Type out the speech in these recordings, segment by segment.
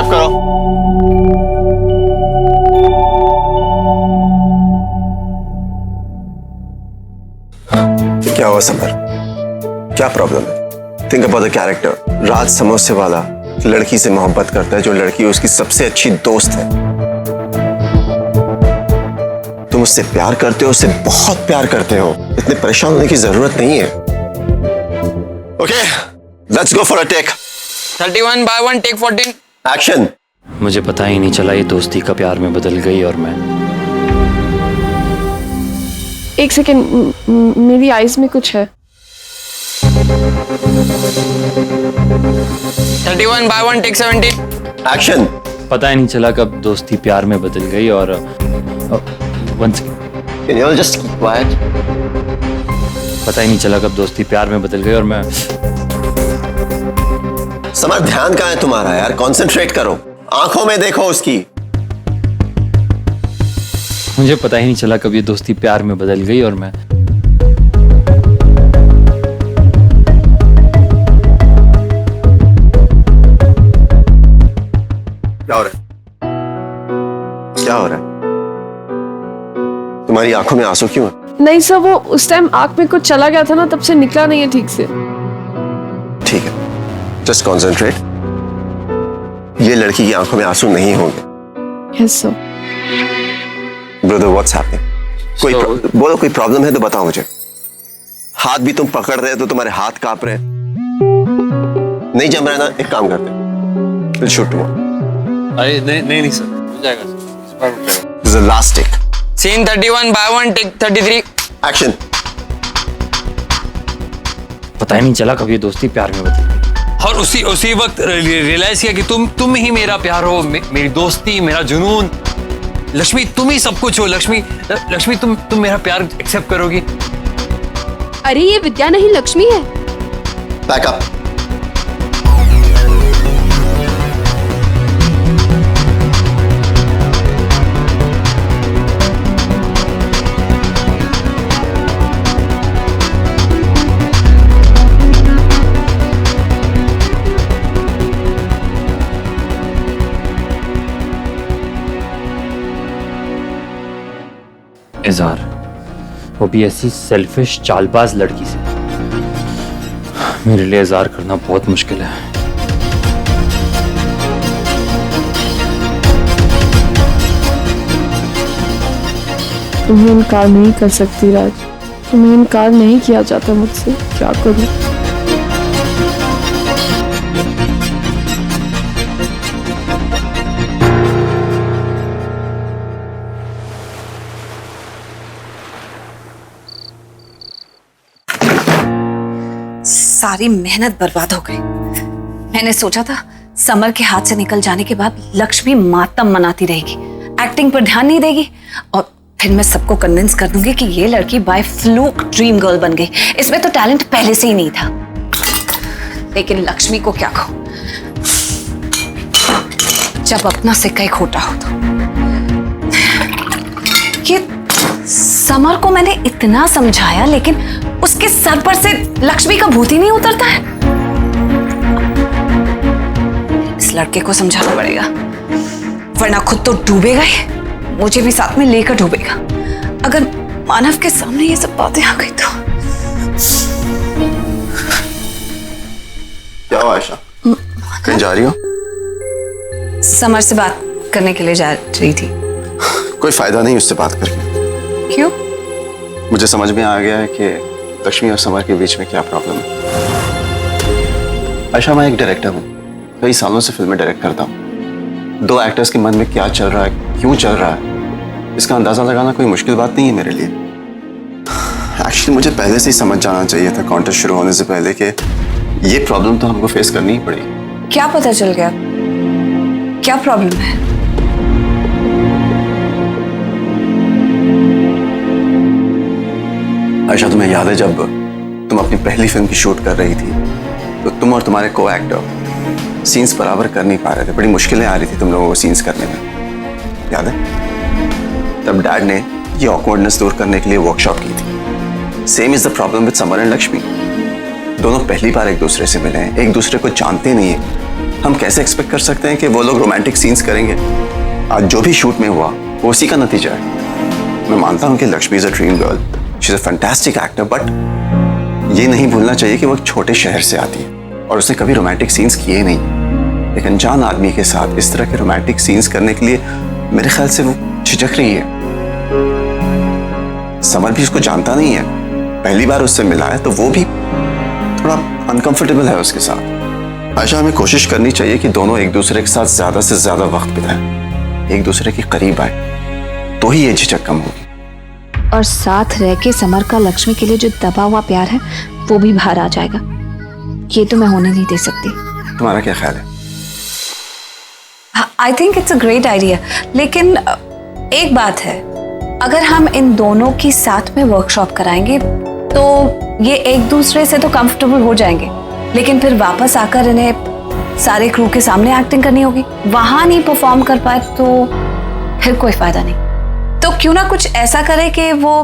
Accept करो। क्या हुआ समर? क्या प्रॉब्लम है? Think about the character. Raj समोसे वाला लड़की से मोहब्बत करता है, जो लड़की उसकी सबसे अच्छी दोस्त है। तुम उससे प्यार करते हो, उससे बहुत प्यार करते हो। इतने परेशान होने की जरूरत नहीं है। Okay, let's go for a take. 31/1 take 14। Action. मुझे पता ही नहीं चला ये दोस्ती का प्यार में बदल गई और मैं। एक सेकेंड, मेरी आईज में कुछ है। 31/1 टेक 17। एक्शन। पता ही नहीं चला कब दोस्ती प्यार में बदल गई और once Can you all just keep quiet? पता ही नहीं चला कब दोस्ती प्यार में बदल गई और मैं। समर, ध्यान कहाँ है तुम्हारा यार? कंसंट्रेट करो, आंखों में देखो उसकी। मुझे पता ही नहीं चला कब ये दोस्ती प्यार में बदल गई और मैं। क्या हो रहा है? क्या हो रहा है? तुम्हारी आंखों में आंसू क्यों है? नहीं सर, वो उस टाइम आंख में कुछ चला गया था ना, तब से निकला नहीं है ठीक से। ठीक है, जस्ट कॉन्सेंट्रेट। ये लड़की की आंखों में आंसू नहीं होंगे। Yes sir. Brother, what's happening? बोलो, कोई प्रॉब्लम है तो बताओ मुझे। हाथ भी तुम पकड़ रहे हो तो तुम्हारे हाथ कांप रहे हैं। नहीं जम रहा है ना? एक काम करते हैं, विल शूट टुमारो। अरे नहीं सर, हो जाएगा सर, इस बार हो जाएगा। This is the last take. Scene 31/1 take 33। Action. पता ही नहीं चला कब ये दोस्ती प्यार में बदल गई और उसी वक्त रियलाइज किया कि तुम ही मेरा प्यार हो, मेरी दोस्ती, मेरा जुनून। लक्ष्मी, तुम ही सब कुछ हो। लक्ष्मी, तुम मेरा प्यार एक्सेप्ट करोगी? अरे ये विद्या नहीं, लक्ष्मी है। Back up. इज़हार, वो भी ऐसी सेल्फिश चालबाज लड़की से। मेरे लिए इज़हार करना बहुत मुश्किल है। तुम्हें इनकार नहीं कर सकती राज, तुम्हें इनकार नहीं किया जाता मुझसे। क्या करूं? सारी मेहनत बर्बाद हो गई। मैंने सोचा था समर के हाथ से निकल जाने के बाद लक्ष्मी मातम मनाती रहेगी, एक्टिंग पर ध्यान नहीं देगी और फिर मैं सबको कन्विंस कर दूंगी कि ये लड़की बाय फ्लूक ड्रीम गर्ल बन गई। इसमें तो टैलेंट पहले से ही नहीं था। लेकिन लक्ष्मी को क्या कहूं, जब अपना सिक्का ही खोटा हो तो। ये समर को मैंने इतना समझाया लेकिन उसके सर पर से लक्ष्मी का भूत ही नहीं उतरता है। इस लड़के को समझाना पड़ेगा, वरना खुद तो डूबेगा ही, मुझे भी साथ में लेकर डूबेगा। अगर मानव के सामने ये सब बातें आ गई तो। क्या हुआ आयशा? कहीं जा रही हो? समर से बात करने के लिए जा रही थी। कोई फायदा नहीं उससे बात करके। क्यों? मुझे समझ में आ गया है कि लक्ष्मी और समर के बीच में क्या प्रॉब्लम है। आयशा, मैं एक डायरेक्टर हूँ, कई सालों से फिल्में डायरेक्ट करता हूँ। दो एक्टर्स के मन में क्या चल रहा है, क्यों चल रहा है, इसका अंदाजा लगाना कोई मुश्किल बात नहीं है मेरे लिए। एक्चुअली मुझे पहले से ही समझ जाना चाहिए था, कॉन्टेस्ट शुरू होने से पहले, कि ये प्रॉब्लम तो हमको फेस करनी ही पड़ेगी। क्या पता चल गया? क्या प्रॉब्लम है? आयशा, तुम्हें याद है जब तुम अपनी पहली फिल्म की शूट कर रही थी तो तुम और तुम्हारे को एक्टर सीन्स बराबर कर नहीं पा रहे थे, बड़ी मुश्किलें आ रही थी तुम लोगों को सीन्स करने में, याद है? तब डैड ने ये ऑकवर्डनेस दूर करने के लिए वर्कशॉप की थी। Same is the problem with summer and Lakshmi. दोनों पहली बार एक दूसरे से मिले हैं, एक दूसरे को जानते नहीं है, हम कैसे एक्सपेक्ट कर सकते हैं कि वो लोग रोमांटिक सीन्स करेंगे? आज जो भी शूट में हुआ वो उसी का नतीजा है। मैं मानता हूं कि Lakshmi is a dream girl, she is a fantastic actor, but ये नहीं भूलना चाहिए कि वो एक छोटे शहर से आती है और उसने कभी रोमांटिक सीन्स किए नहीं। एक अनजान आदमी के साथ इस तरह के रोमांटिक सीन्स करने के लिए मेरे ख्याल से वो झिझक रही है। समर भी उसको जानता नहीं है, पहली बार उससे मिला है, तो वो भी थोड़ा अनकंफर्टेबल है उसके साथ। आयशा, हमें कोशिश करनी चाहिए कि दोनों एक दूसरे के साथ ज्यादा से ज्यादा वक्त बिताएं, एक दूसरे के करीब आए, तो ही ये झिझक कम होगी। और साथ रह के समर का लक्ष्मी के लिए जो दबा हुआ प्यार है वो भी बाहर आ जाएगा। ये तो मैं होने नहीं दे सकती। तुम्हारा क्या ख्याल है? I think it's a great idea, लेकिन एक बात है, अगर हम इन दोनों की साथ में वर्कशॉप कराएंगे तो ये एक दूसरे से तो कंफर्टेबल हो जाएंगे, लेकिन फिर वापस आकर इन्हें सारे क्रू के सामने एक्टिंग करनी होगी। वहां नहीं परफॉर्म कर पाए तो फिर कोई फायदा नहीं। तो क्यों ना कुछ ऐसा करे कि वो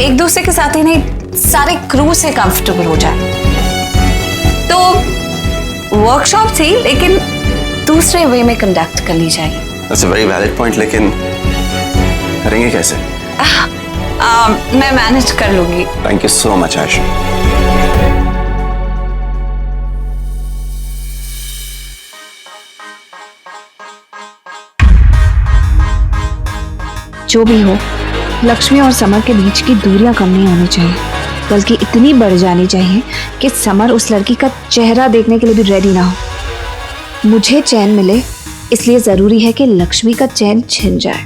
एक दूसरे के साथ ही नहीं, सारे क्रू से कंफर्टेबल हो जाए। तो वर्कशॉप थी, लेकिन दूसरे वे में कंडक्ट करनी चाहिए। That's a very valid point, लेकिन करेंगे कैसे? मैं मैनेज कर लूंगी। Thank you so much Ayesha. जो भी हो, लक्ष्मी और समर के बीच की दूरियां कम नहीं होनी चाहिए, बल्कि इतनी बढ़ जानी चाहिए कि समर उस लड़की का चेहरा देखने के लिए भी रेडी ना हो। मुझे चैन मिले, इसलिए जरूरी है कि लक्ष्मी का चैन छिन जाए।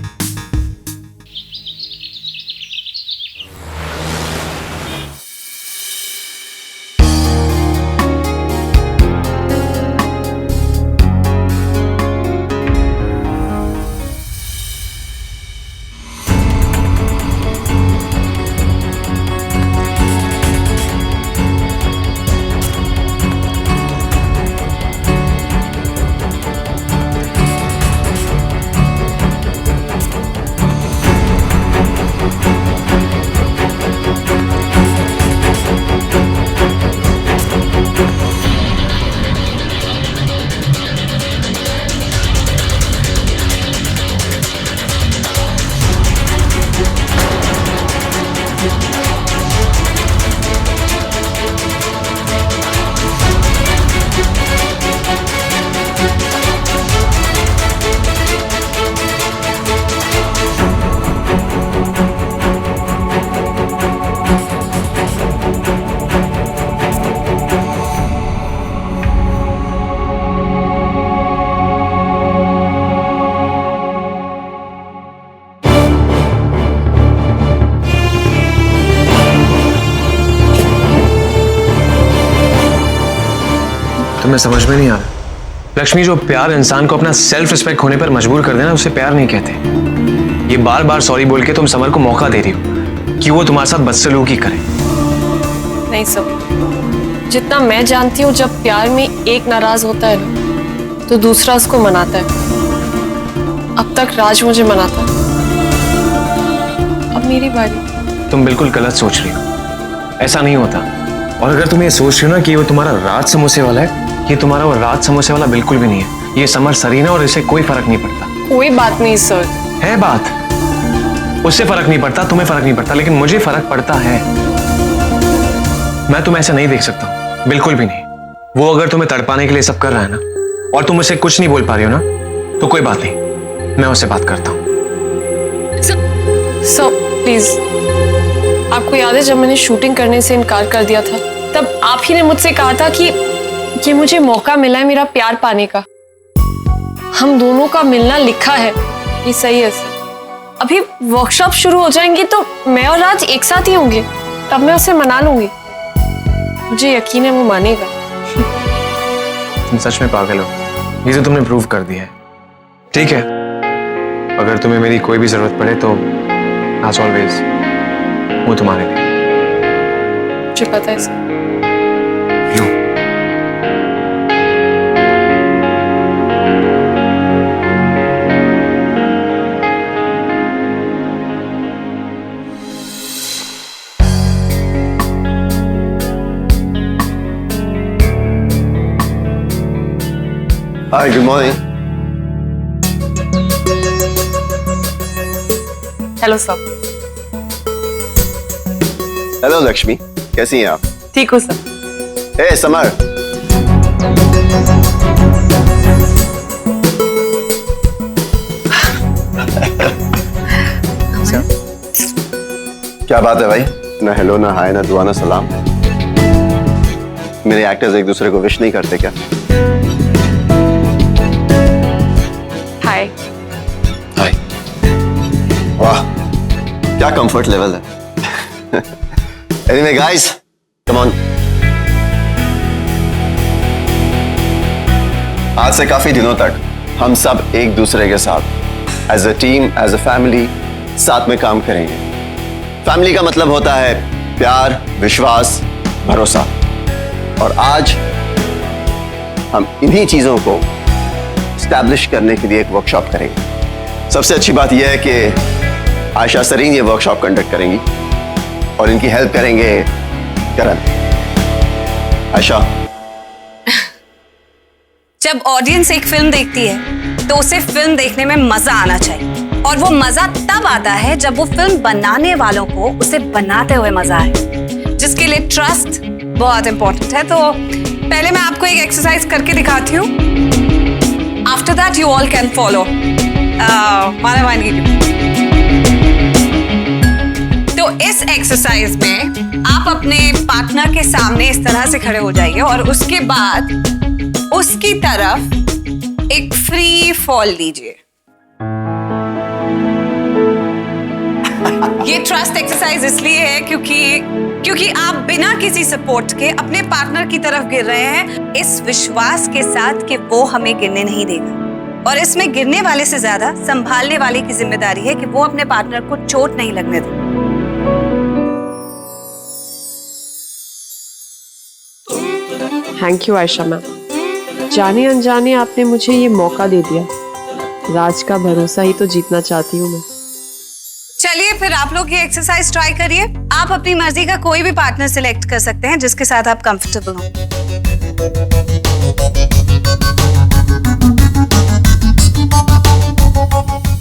तुम्हें समझ में नहीं आ रहा। लक्ष्मी, जो प्यार इंसान को अपना सेल्फ रिस्पेक्ट होने पर मजबूर कर देना, उसे प्यार नहीं कहते। ये बार बार सॉरी बोल के तुम समर को मौका दे रही हो कि वो तुम्हारे साथ बदसलूकी करे। नहीं सब, जितना मैं जानती हूँ, जब प्यार में एक नाराज होता है ना तो दूसरा उसको मनाता है। अब तक राज मुझे मनाता है, अब मेरी बारी। तुम बिल्कुल गलत सोच रही हो, ऐसा नहीं होता। और अगर तुम ये सोच रही हो ना कि वो तुम्हारा राज समोसे वाला है, ये तुम्हारा वो राज समोसे वाला बिल्कुल भी नहीं है। ये समर सरीना और इससे कोई फर्क नहीं पड़ता। कोई बात नहीं सर। है बात, उससे फर्क नहीं पड़ता, तुम्हें फर्क नहीं पड़ता, लेकिन मुझे फर्क पड़ता है। मैं तुम्हें ऐसे नहीं देख सकता, बिल्कुल भी नहीं। वो अगर तुम्हें तड़पाने के लिए सब कर रहा है ना, और तुम उससे कुछ नहीं बोल पा रही हो ना, तो कोई बात नहीं, मैं उससे बात करता हूँ। सर प्लीज, आपको याद है जब मैंने शूटिंग करने से इनकार कर दिया था, तब आप ही ने मुझसे कहा था कि ये मुझे मौका मिला है मेरा प्यार पाने का। हम दोनों का मिलना लिखा है, ये सही है सर। अभी वर्कशॉप शुरू हो जाएंगी तो मैं और राज एक साथ ही होंगे, तब मैं उसे मना लूंगी। मुझे यकीन है वो मानेगा। तुम सच में पागल हो, ये तो तुमने प्रूव कर दिया है। ठीक है, अगर तुम्हें मेरी कोई भी जरूरत पड़े तो एज ऑलवेज वो तुम्हारे लिए। मुझे पता है सर। लो। Hi, good morning. Hello sir. Hello Lakshmi, कैसी हैं आप? ठीक हो सर। ए समर, क्या बात है भाई? ना हेलो, ना हाय, ना दुआ, ना सलाम। मेरे एक्टर्स एक दूसरे को विश नहीं करते क्या? हाय। हाय। वाह, क्या कंफर्ट लेवल है। Anyway guys, come on. आज से काफी दिनों तक हम सब एक दूसरे के साथ as a team, as a family साथ में काम करेंगे। फैमिली का मतलब होता है प्यार, विश्वास, भरोसा। और आज हम इन्हीं चीजों को एस्टैब्लिश करने के लिए एक वर्कशॉप करेंगे। सबसे अच्छी बात यह है कि आयशा सरीन ये वर्कशॉप कंडक्ट करेंगी और इनकी हेल्प करेंगे करण। आयशा, जब ऑडियंस एक फिल्म देखती है तो उसे फिल्म देखने में मजा आना चाहिए, और वो मजा तब आता है जब वो फिल्म बनाने वालों को उसे बनाते हुए मजा आए, जिसके लिए ट्रस्ट बहुत इंपॉर्टेंट है। तो पहले मैं आपको एक एक्सरसाइज करके दिखाती हूँ। After that you all can follow. तो इस एक्सरसाइज में आप अपने पार्टनर के सामने इस तरह से खड़े हो जाइए और उसके बाद उसकी तरफ एक फ्री फॉल लीजिए। ये ट्रस्ट एक्सरसाइज इसलिए है क्योंकि आप बिना किसी सपोर्ट के अपने पार्टनर की तरफ गिर रहे हैं, इस विश्वास के साथ कि वो हमें गिरने नहीं देगा। और इसमें गिरने वाले से ज्यादा संभालने वाले की जिम्मेदारी है कि वो अपने पार्टनर को चोट नहीं लगने दे। Thank you Ayesha ma'am. जाने अनजाने आपने मुझे ये मौका दे दिया। राज का भरोसा ही तो जीतना चाहती हूँ मैं। चलिए फिर आप लोग ये एक्सरसाइज ट्राई करिए। आप अपनी मर्जी का कोई भी पार्टनर सिलेक्ट कर सकते हैं जिसके साथ आप कंफर्टेबल हो।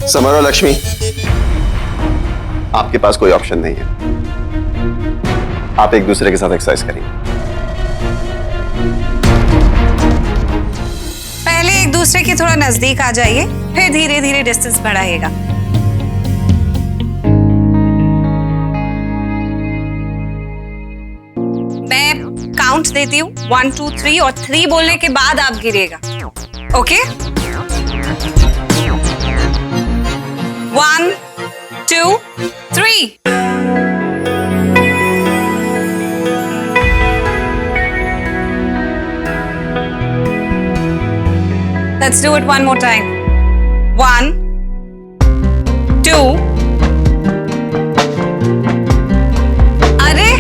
समर और लक्ष्मी, आपके पास कोई ऑप्शन नहीं है। आप एक दूसरे के साथ एक्सरसाइज करिए। पहले एक दूसरे के थोड़ा नजदीक आ जाइए, फिर धीरे धीरे डिस्टेंस बढ़ाइएगा। मैं काउंट देती हूँ 1 2 3 और 3 बोलने के बाद आप गिरेगा। Okay? 1 2 3। Let's do it one more time. 1 2। अरे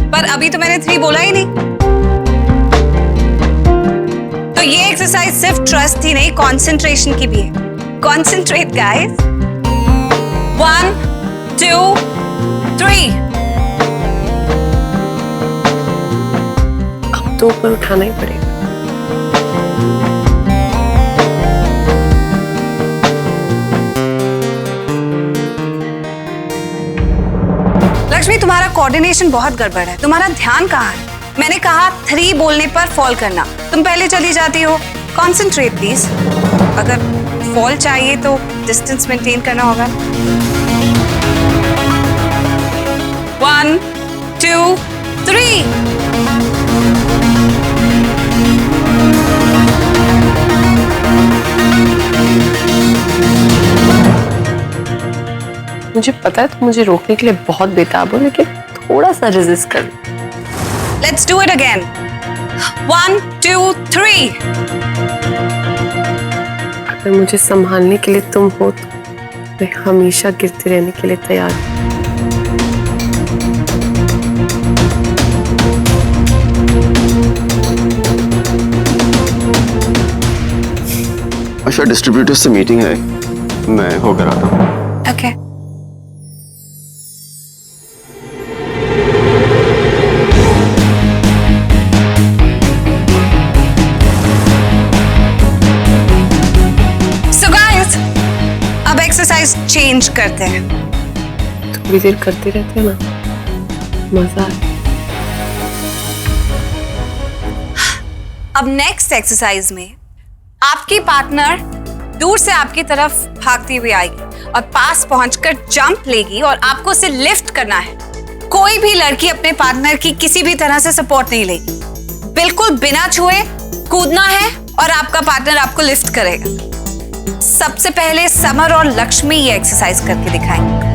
पर अभी तो मैंने 3 बोला ही नहीं। तो ये एक्सरसाइज सिर्फ ट्रस्ट ही नहीं, कंसंट्रेशन की भी है। Concentrate guys. 1 2 3। अब तो ऊपर उठाना ही पड़ेगा। लक्ष्मी, तुम्हारा कोऑर्डिनेशन बहुत गड़बड़ है। तुम्हारा ध्यान कहाँ है? मैंने कहा 3 बोलने पर फॉल करना, तुम पहले चली जाती हो। Concentrate please. अगर फॉल चाहिए तो डिस्टेंस मेंटेन करना होगा। 1 2 3। मुझे पता है तुम मुझे रोकने के लिए बहुत बेताब हो, लेकिन थोड़ा सा रेजिस्ट कर। Let's do it again. 1 2 3। अगर मुझे संभालने के लिए तुम हो तो मैं हमेशा गिरते रहने के लिए तैयार हूँ। अच्छा, डिस्ट्रीब्यूटर से मीटिंग है, मैं होकर आता हूँ। Okay. एक्सरसाइज चेंज करते हैं। थोड़ी देर करते रहते हैं ना, मजा है। अब नेक्स्ट एक्सरसाइज में आपकी पार्टनर दूर से आपकी तरफ भागती हुई आएगी और पास पहुंचकर जंप लेगी और आपको उसे लिफ्ट करना है। कोई भी लड़की अपने पार्टनर की किसी भी तरह से सपोर्ट नहीं लेगी, बिल्कुल बिना छुए कूदना है और आपका पार्टनर आपको लिफ्ट करेगा। सबसे पहले समर और लक्ष्मी ये एक्सरसाइज करके दिखाएंगे।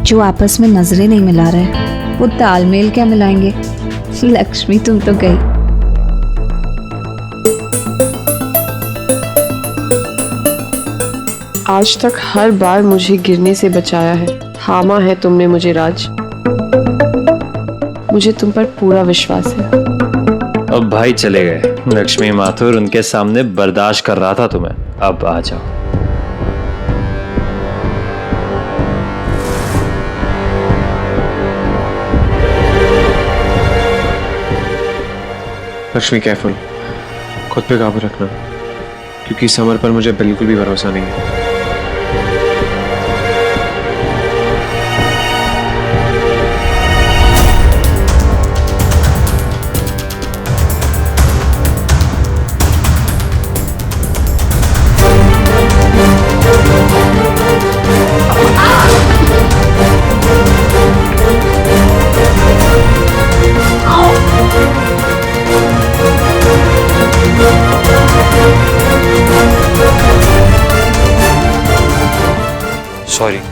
जो आपस में नजरें नहीं मिला रहे वो तालमेल क्या मिलाएंगे। लक्ष्मी तुम तो गई। आज तक हर बार मुझे गिरने से बचाया है। थामा है तुमने मुझे राज। मुझे तुम पर पूरा विश्वास है। अब भाई चले गए, लक्ष्मी माथुर उनके सामने बर्दाश्त कर रहा था तुम्हें, अब आ जाओ। लक्ष्मी केयरफुल, खुद पे काबू रखना, क्योंकि समर पर मुझे बिल्कुल भी भरोसा नहीं है।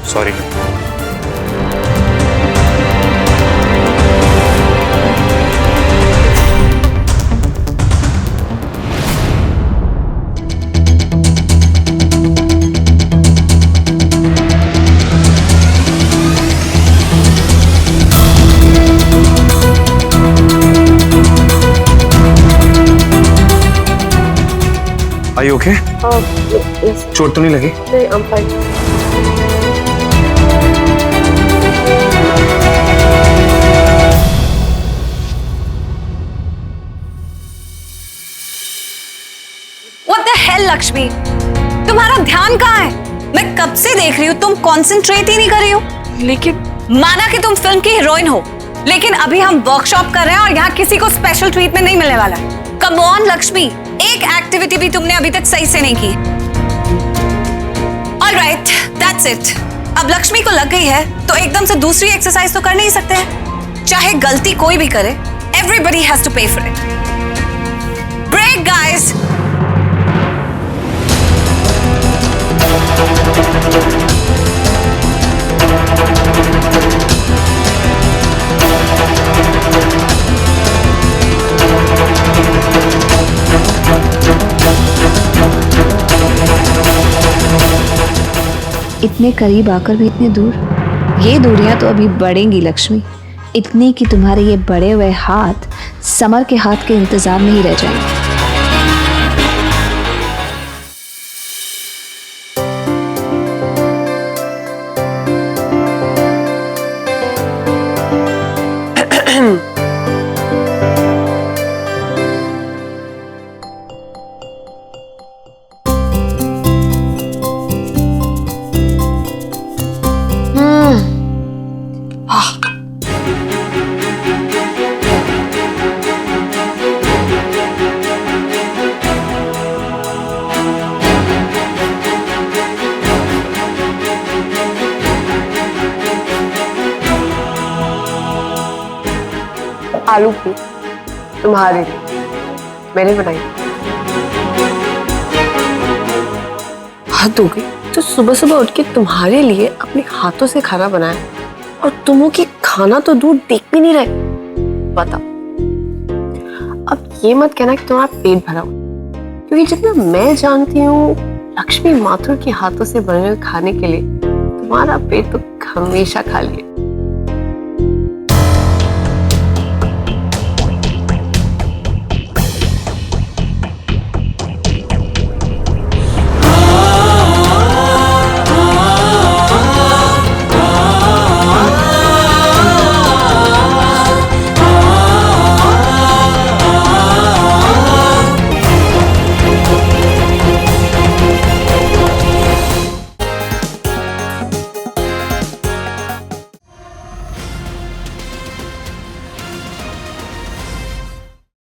सॉरी। Are you okay? चोट तो नहीं लगी? नहीं, I'm fine. What the hell, Lakshmi? तुम्हारा ध्यान कहाँ है? मैं कब से देख रही हूँ, तुम कंसंट्रेट ही नहीं कर रही हो। लेकिन माना कि तुम फिल्म की हीरोइन हो, लेकिन अभी हम वर्कशॉप कर रहे हैं और यहाँ किसी को स्पेशल ट्रीटमेंट नहीं मिलने वाला है। कम ऑन लक्ष्मी, एक एक्टिविटी भी तुमने अभी तक सही से नहीं की। Alright, that's it. अब लक्ष्मी को लग गई है तो एकदम से दूसरी एक्सरसाइज तो कर नहीं सकते हैं। चाहे गलती कोई भी करे, everybody has to pay for it. Break guys. इतने करीब आकर भी इतने दूर। ये दूरियां तो अभी बढ़ेंगी लक्ष्मी, इतनी कि तुम्हारे ये बड़े हुए हाथ समर के हाथ के इंतजार में ही रह जाएंगे। आलू की तुम्हारे लिए मैंने बनाई। हद हो गई, तो सुबह सुबह उठ के तुम्हारे लिए अपने हाथों से खाना बनाया और तुमों की खाना तो दूर देख भी नहीं रहे। बताओ, अब ये मत कहना कि तुम्हारा पेट भरा हो, क्योंकि जितना मैं जानती हूँ लक्ष्मी माथुर के हाथों से बने हुए खाने के लिए तुम्हारा पेट तो हमेशा खाली है।